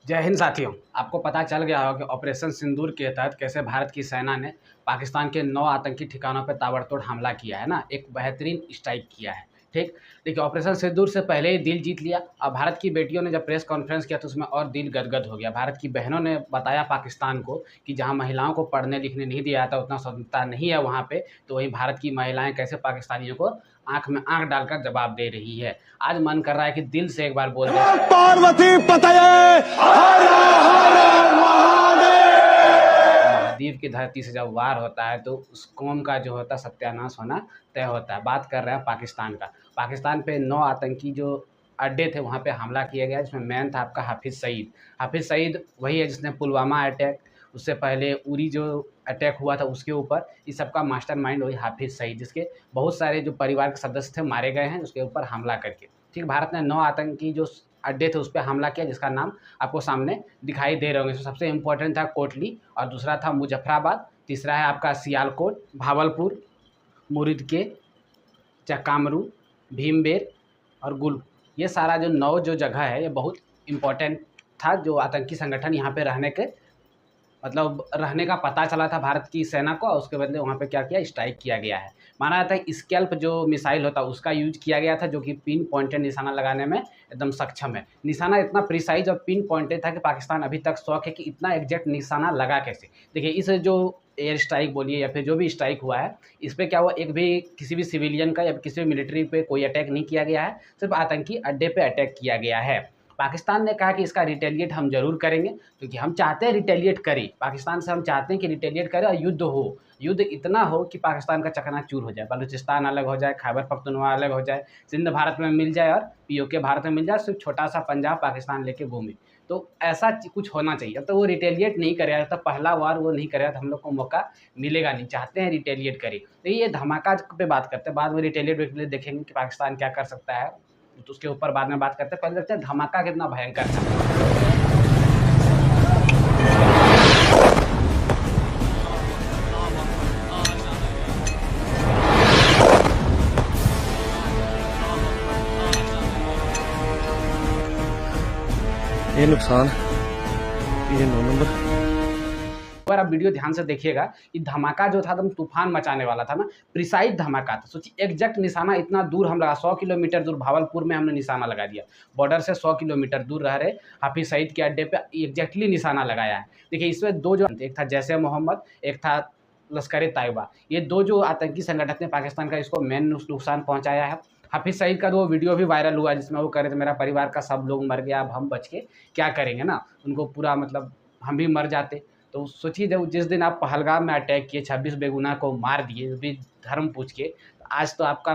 जय हिंद साथियों। आपको पता चल गया होगा कि ऑपरेशन सिंदूर के तहत कैसे भारत की सेना ने पाकिस्तान के 9 आतंकी ठिकानों पर ताबड़तोड़ हमला किया है ना, एक बेहतरीन स्ट्राइक किया है। ठीक, देखिए ऑपरेशन सिंदूर से पहले ही दिल जीत लिया। अब भारत की बेटियों ने जब प्रेस कॉन्फ्रेंस किया तो उसमें और दिल गदगद हो गया। भारत की बहनों ने बताया पाकिस्तान को कि जहां महिलाओं को पढ़ने लिखने नहीं दिया जाता, उतना स्वतंत्रता नहीं है वहां पे, तो वहीं भारत की महिलाएं कैसे पाकिस्तानियों को आंख में आंख डालकर जवाब दे रही है। आज मन कर रहा है कि दिल से एक बार बोल दे, पार्वती पतये हर हर महादेव। महाद्वीप की धरती से जब वार होता है तो उस कौम का जो होता है सत्यानाश होना तय होता है। बात कर रहे हैं पाकिस्तान का। पाकिस्तान पे 9 आतंकी जो अड्डे थे वहाँ पे हमला किया गया, जिसमें मेन था आपका हाफिज़ सईद। हाफिज़ सईद वही है जिसने पुलवामा अटैक, उससे पहले उरी जो अटैक हुआ था उसके ऊपर, इस सब का मास्टरमाइंड वही हाफिज़ सईद, जिसके बहुत सारे जो परिवार के सदस्य थे मारे गए हैं उसके ऊपर हमला करके। ठीक, भारत ने 9 आतंकी जो अड्डे थे उस पर हमला किया, जिसका नाम आपको सामने दिखाई दे रहे होंगे। सबसे इम्पोर्टेंट था कोटली, और दूसरा था मुजफ्फराबाद, तीसरा है आपका सियालकोट, भावलपुर, मुरिदके, चकामरू, भीमबेर और गुल। ये सारा जो 9 जो जगह है ये बहुत इम्पोर्टेंट था। जो आतंकी संगठन यहाँ पे रहने के मतलब रहने का पता चला था भारत की सेना को, और उसके बदले वहाँ पे क्या किया, स्ट्राइक किया गया है। माना जाता है स्कैल्प जो मिसाइल होता है उसका यूज किया गया था, जो कि पिन पॉइंटेड निशाना लगाने में एकदम सक्षम है। निशाना इतना प्रिसाइज और पिन पॉइंटेड था कि पाकिस्तान अभी तक शौक है कि इतना एग्जैक्ट निशाना लगा कैसे। देखिए इस जो एयर स्ट्राइक बोलिए या फिर जो भी स्ट्राइक हुआ है, इस पर क्या हुआ, एक भी किसी भी सिविलियन का या किसी भी मिलिट्री पे कोई अटैक नहीं किया गया है, सिर्फ आतंकी अड्डे पे अटैक किया गया है। पाकिस्तान ने कहा कि इसका रिटेलिएट हम ज़रूर करेंगे, क्योंकि हम चाहते हैं रिटेलिएट करें। पाकिस्तान से हम चाहते हैं कि रिटेलिएट करें और युद्ध हो, युद्ध इतना हो कि पाकिस्तान का चकनाचूर हो जाए, बलूचिस्तान अलग हो जाए, खैबर पख्तूनख्वा अलग हो जाए, सिंध भारत में मिल जाए और पीओके भारत में मिल जाए, सिर्फ छोटा सा पंजाब पाकिस्तान लेके घूमे। तो ऐसा कुछ होना चाहिए। तो वो रिटेलिएट नहीं करेगा, तो पहला वार वो नहीं करेगा तो हम लोग को मौका मिलेगा नहीं। चाहते हैं रिटेलिएट करें, तो ये धमाका पे बात करते हैं, बाद में रिटेलिएट देखेंगे कि पाकिस्तान क्या कर सकता है, तो उसके ऊपर बाद में बात करते हैं। पहले देखते हैं धमाका कितना भयंकर था। ये नुकसान, ये 9 नंबर। अगर आप वीडियो ध्यान से देखिएगा, ये धमाका जो था एकदम तूफान मचाने वाला था ना, प्रिसाइज धमाका था। सोचिए एग्जैक्ट निशाना इतना दूर हम लगा, 100 किलोमीटर दूर भावलपुर में हमने निशाना लगा दिया। बॉर्डर से 100 किलोमीटर दूर रह रहे हाफिज़ सईद के अड्डे पे एग्जैक्टली निशाना लगाया है। देखिए इसमें 2 जो, एक था जैश ए मोहम्मद, एक था लश्कर तैयबा। ये 2 जो आतंकी संगठन ने पाकिस्तान का इसको मेन नुकसान पहुँचाया है। हाफिज़ सईद का वो वीडियो भी वायरल हुआ जिसमें वो कह रहे थे मेरा परिवार का सब लोग मर गया, अब हम बच के क्या करेंगे ना, उनको पूरा मतलब हम भी मर जाते। तो सोचिए जब जिस दिन आप पहलगाम में अटैक किए, 26 बेगुनाह को मार दिए, वो भी धर्म पूछ के, तो आज तो आपका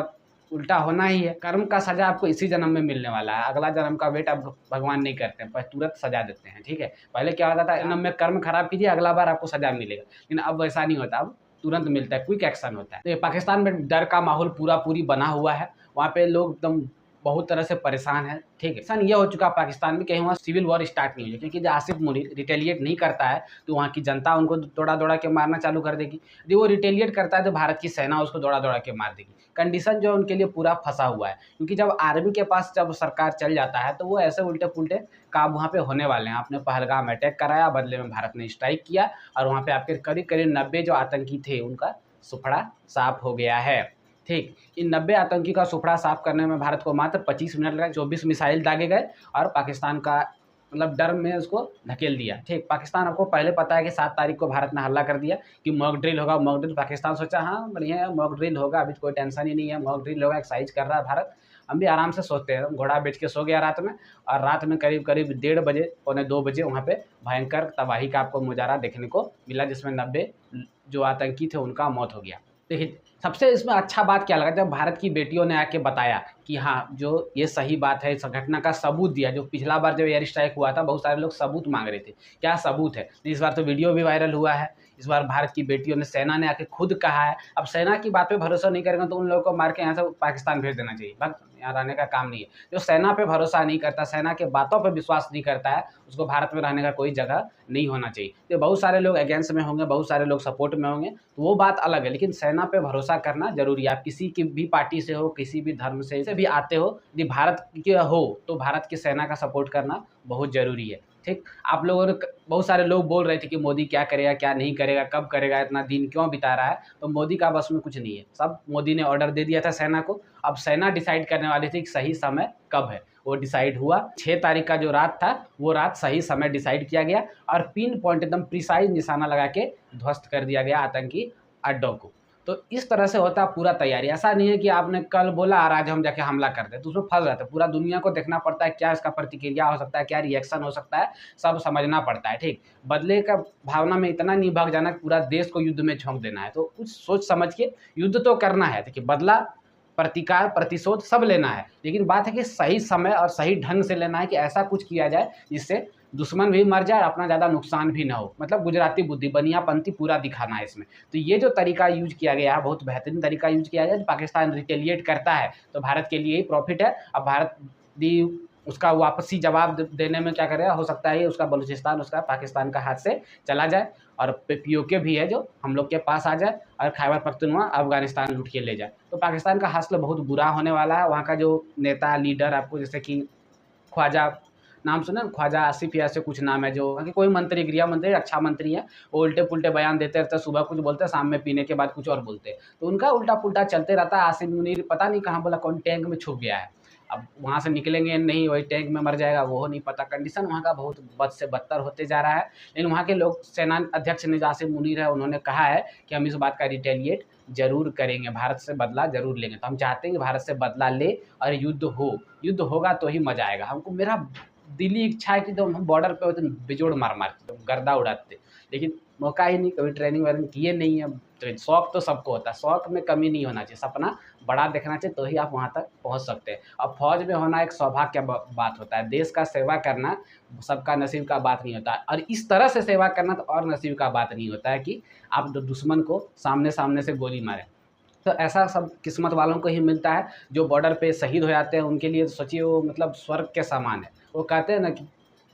उल्टा होना ही है। कर्म का सज़ा आपको इसी जन्म में मिलने वाला है, अगला जन्म का वेट आप भगवान नहीं करते हैं, पर तुरंत सज़ा देते हैं। ठीक है, पहले क्या होता था, जन्म में कर्म खराब कीजिए अगला बार आपको सज़ा मिलेगा, लेकिन अब वैसा नहीं होता, अब तुरंत मिलता है, क्विक एक्शन होता है। तो पाकिस्तान में डर का माहौल पूरी बना हुआ है। वहाँ पे लोग एकदम बहुत तरह से परेशान है। ठीक है, ऐसा ये हो चुका पाकिस्तान में, कहीं वहाँ सिविल वॉर स्टार्ट नहीं हो जाए, क्योंकि जब आसिफ मुनीर रिटेलिएट नहीं करता है तो वहाँ की जनता उनको दौड़ा के मारना चालू कर देगी। यदि वो रिटेलिएट करता है तो भारत की सेना उसको दौड़ा के मार देगी। कंडीशन जो उनके लिए पूरा फंसा हुआ है, क्योंकि जब आर्मी के पास जब सरकार चल जाता है तो वो ऐसे उल्टे पुल्टे काम वहाँ पे होने वाले हैं। आपने पहलगाम अटैक कराया, बदले में भारत ने स्ट्राइक किया, और वहाँ पे आपके करीब 90 जो आतंकी थे उनका सुपड़ा साफ हो गया है। ठीक, इन 90 आतंकी का सुपड़ा साफ करने में भारत को मात्र 25 मिनट लगे, 24 मिसाइल दागे गए और पाकिस्तान का मतलब डर में उसको धकेल दिया। ठीक, पाकिस्तान आपको पहले पता है कि 7 तारीख को भारत ने हल्ला कर दिया कि मॉक ड्रिल होगा। मॉक ड्रिल पाकिस्तान सोचा हाँ बढ़िया है, मॉक ड्रिल होगा, अभी कोई टेंशन ही नहीं है, मॉक ड्रिल होगा, एक्सरसाइज कर रहा है भारत। हम भी आराम से सोते हैं, घोड़ा बेच के सो गया रात में, और रात में करीब 1:30 बजे, पौने 2 बजे वहाँ पे भयंकर तबाही का आपको मुजाहरा देखने को मिला, जिसमें 90 जो आतंकी थे उनका मौत हो गया। देखिए सबसे इसमें अच्छा बात क्या लगा, जब भारत की बेटियों ने आके बताया कि हाँ जो ये सही बात है, इस घटना का सबूत दिया। जो पिछला बार जब एयर स्ट्राइक हुआ था बहुत सारे लोग सबूत मांग रहे थे, क्या सबूत है, इस बार तो वीडियो भी वायरल हुआ है। इस बार भारत की बेटियों ने, सेना ने आके खुद कहा है। अब सेना की बात पे भरोसा नहीं करेंगे तो उन लोगों को मार के यहाँ से पाकिस्तान भेज देना चाहिए, बस यहाँ रहने का काम नहीं है। जो सेना पे भरोसा नहीं करता, सेना के बातों पे विश्वास नहीं करता है, उसको भारत में रहने का कोई जगह नहीं होना चाहिए। तो बहुत सारे लोग अगेंस्ट में होंगे, बहुत सारे लोग सपोर्ट में होंगे, तो वो बात अलग है, लेकिन सेना पे भरोसा करना जरूरी है। आप किसी की भी पार्टी से हो, किसी भी धर्म से भी आते हो, यदि भारत के हो तो भारत की सेना का सपोर्ट करना बहुत जरूरी है। ठीक, आप लोगों ने बहुत सारे लोग बोल रहे थे कि मोदी क्या करेगा, क्या नहीं करेगा, कब करेगा, इतना दिन क्यों बिता रहा है, तो मोदी का बस में कुछ नहीं है। सब मोदी ने ऑर्डर दे दिया था सेना को, अब सेना डिसाइड करने वाली थी कि सही समय कब है। वो डिसाइड हुआ 6 तारीख का जो रात था, वो रात सही समय डिसाइड किया गया और पिन पॉइंट एकदम प्रिसाइज निशाना लगा के ध्वस्त कर दिया गया आतंकी अड्डों को। तो इस तरह से होता है पूरा तैयारी। ऐसा नहीं है कि आपने कल बोला और आज हम जाके हमला कर दें, तो उसमें फंस जाते हैं। पूरा दुनिया को देखना पड़ता है, क्या इसका प्रतिक्रिया हो सकता है, क्या रिएक्शन हो सकता है, सब समझना पड़ता है। ठीक, बदले का भावना में इतना नहीं भाग जाना कि पूरा देश को युद्ध में झोंक देना है। तो कुछ सोच समझ के युद्ध तो करना है। देखिए, बदला, प्रतिकार, प्रतिशोध सब लेना है, लेकिन बात है कि सही समय और सही ढंग से लेना है कि ऐसा कुछ किया जाए जिससे दुश्मन भी मर जाए और अपना ज़्यादा नुकसान भी ना हो। मतलब गुजराती बुद्धि, बनियापंथी पूरा दिखाना है इसमें। तो ये जो तरीका यूज़ किया गया है, बहुत बेहतरीन तरीका यूज़ किया गया है। पाकिस्तान रिटेलिएट करता है तो भारत के लिए ही प्रॉफिट है। अब भारत भी उसका वापसी जवाब देने में क्या करेगा, हो सकता है उसका बलूचिस्तान उसका पाकिस्तान का हाथ से चला जाए और पीओके भी है जो हम लोग के पास आ जाए और खैबर पख्तूनख्वा अफगानिस्तान लूट के ले जाए, तो पाकिस्तान का हासिल बहुत बुरा होने वाला है। वहाँ का जो नेता लीडर आपको, जैसे कि ख्वाजा, नाम सुना, ख्वाजा आसिफ या से कुछ नाम है, जो कि कोई मंत्री, गृह मंत्री, अच्छा मंत्री है, वो उल्टे पुल्टे बयान देते रहते हैं। सुबह कुछ बोलते हैं, शाम में पीने के बाद कुछ और बोलते हैं, तो उनका उल्टा पुल्टा चलते रहता है। आसिम मुनीर पता नहीं कहाँ बोला, कौन टैंक में छुप गया है, अब वहाँ से निकलेंगे नहीं, वही टैंक में मर जाएगा, वो नहीं पता। कंडीशन वहाँ का बहुत बद से बदतर होते जा रहा है। लेकिन वहाँ के लोग, सेना अध्यक्ष ने, आसिम मुनीर है, उन्होंने कहा है कि हम इस बात का रिटेलिएट जरूर करेंगे, भारत से बदला जरूर लेंगे। तो हम चाहते हैं कि भारत से बदला ले और युद्ध हो, युद्ध होगा तो ही मजा आएगा। हमको, मेरा दिली इच्छा है कि तो हम बॉर्डर पे होते बेजोड़ मार मारते, तो गर्दा उड़ाते, लेकिन मौका ही नहीं, कभी ट्रेनिंग वेनिंग किए नहीं है। तो शौक तो सबको होता है, शौक में कमी नहीं होना चाहिए, सपना बड़ा देखना चाहिए, तो ही आप वहाँ तक पहुँच सकते हैं। अब फौज में होना एक सौभाग्य बात होता है, देश का सेवा करना सबका नसीब का बात नहीं होता है, और इस तरह से सेवा करना तो और नसीब का बात नहीं होता है कि आप दुश्मन को सामने सामने से गोली मारें। तो ऐसा सब किस्मत वालों को ही मिलता है, जो बॉर्डर पे शहीद हो जाते हैं। उनके लिए तो सोचिए, वो मतलब स्वर्ग के समान है। वो कहते हैं ना कि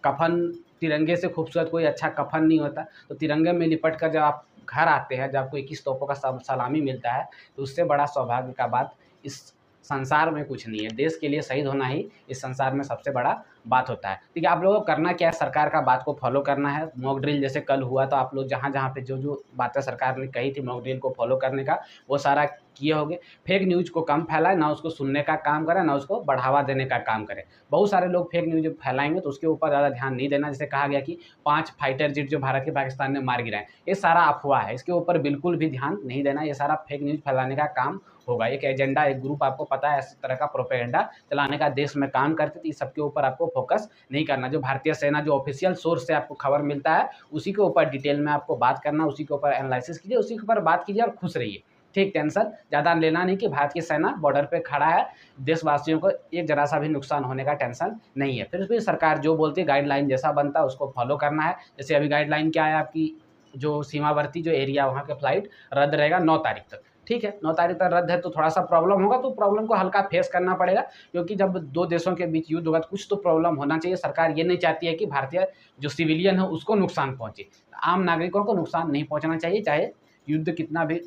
कफन, तिरंगे से खूबसूरत कोई अच्छा कफन नहीं होता। तो तिरंगे में लिपट कर जब आप घर आते हैं, जब आपको 21 तोपों का सलामी मिलता है, तो उससे बड़ा सौभाग्य का बात इस संसार में कुछ नहीं है। देश के लिए शहीद होना ही इस संसार में सबसे बड़ा बात होता है। ठीक है, आप लोगों को करना क्या है, सरकार का बात को फॉलो करना है। मॉक ड्रिल जैसे कल हुआ, तो आप लोग जहाँ जहाँ पे जो जो बातें सरकार ने कही थी मॉक ड्रिल को फॉलो करने का, वो सारा किए होंगे। फेक न्यूज़ को कम फैलाएं, ना उसको सुनने का काम करें, ना उसको बढ़ावा देने का काम करें। बहुत सारे लोग फेक न्यूज़ फैलाएंगे तो उसके ऊपर ज़्यादा ध्यान नहीं देना। जैसे कहा गया कि 5 फाइटर जेट जो भारत के पाकिस्तान ने मार गिराए, ये सारा अफवाह है, इसके ऊपर बिल्कुल भी ध्यान नहीं देना। ये सारा फेक न्यूज़ फैलाने का काम होगा। एक एजेंडा, एक ग्रुप, आपको पता है, इस तरह का प्रोपेगेंडा चलाने का देश में काम करते थे। इस सबके ऊपर आपको फोकस नहीं करना। जो भारतीय सेना, जो ऑफिशियल सोर्स से आपको खबर मिलता है, उसी के ऊपर डिटेल में आपको बात करना, उसी के ऊपर एनालिसिस कीजिए, उसी के ऊपर बात कीजिए और खुश रहिए। ठीक, टेंशन ज़्यादा लेना नहीं कि भारत की सेना बॉर्डर पे खड़ा है, देशवासियों को एक जरा सा भी नुकसान होने का टेंशन नहीं है। फिर भी सरकार जो बोलती है, गाइडलाइन जैसा बनता है उसको फॉलो करना है। जैसे अभी गाइडलाइन क्या है, आपकी जो सीमावर्ती जो एरिया, वहाँ के फ्लाइट रद्द रहेगा 9 तारीख तक। ठीक है, 9 तारीख तक रद्द है, तो थोड़ा सा प्रॉब्लम होगा, तो प्रॉब्लम को हल्का फेस करना पड़ेगा, क्योंकि जब 2 देशों के बीच युद्ध होगा तो कुछ तो प्रॉब्लम होना चाहिए। सरकार ये नहीं चाहती है कि भारतीय जो सिविलियन है उसको नुकसान पहुँचे, आम नागरिकों को नुकसान नहीं पहुँचना चाहिए। चाहे युद्ध कितना भी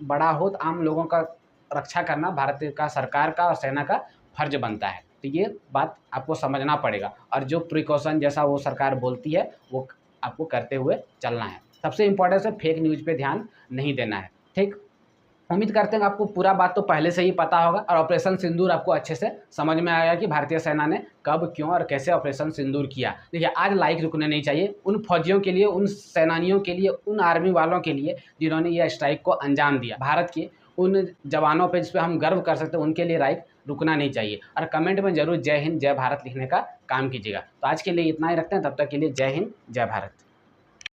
बड़ा हो, तो आम लोगों का रक्षा करना भारत का, सरकार का और सेना का फर्ज बनता है। तो ये बात आपको समझना पड़ेगा, और जो प्रिकॉशन जैसा वो सरकार बोलती है वो आपको करते हुए चलना है। सबसे इम्पोर्टेंट है फेक न्यूज़ पे ध्यान नहीं देना है। ठीक, उम्मीद करते हैं आपको पूरा बात तो पहले से ही पता होगा, और ऑपरेशन सिंदूर आपको अच्छे से समझ में आया कि भारतीय सेना ने कब, क्यों और कैसे ऑपरेशन सिंदूर किया। देखिए, आज लाइक रुकने नहीं चाहिए उन फौजियों के लिए, उन सेनानियों के लिए, उन आर्मी वालों के लिए जिन्होंने ये स्ट्राइक को अंजाम दिया। भारत के उन जवानों पे जिस पे हम गर्व कर सकते हैं, उनके लिए लाइक रुकना नहीं चाहिए। और कमेंट में जरूर जय हिंद, जय भारत लिखने का काम कीजिएगा। तो आज के लिए इतना ही रखते हैं, तब तक के लिए जय हिंद, जय भारत।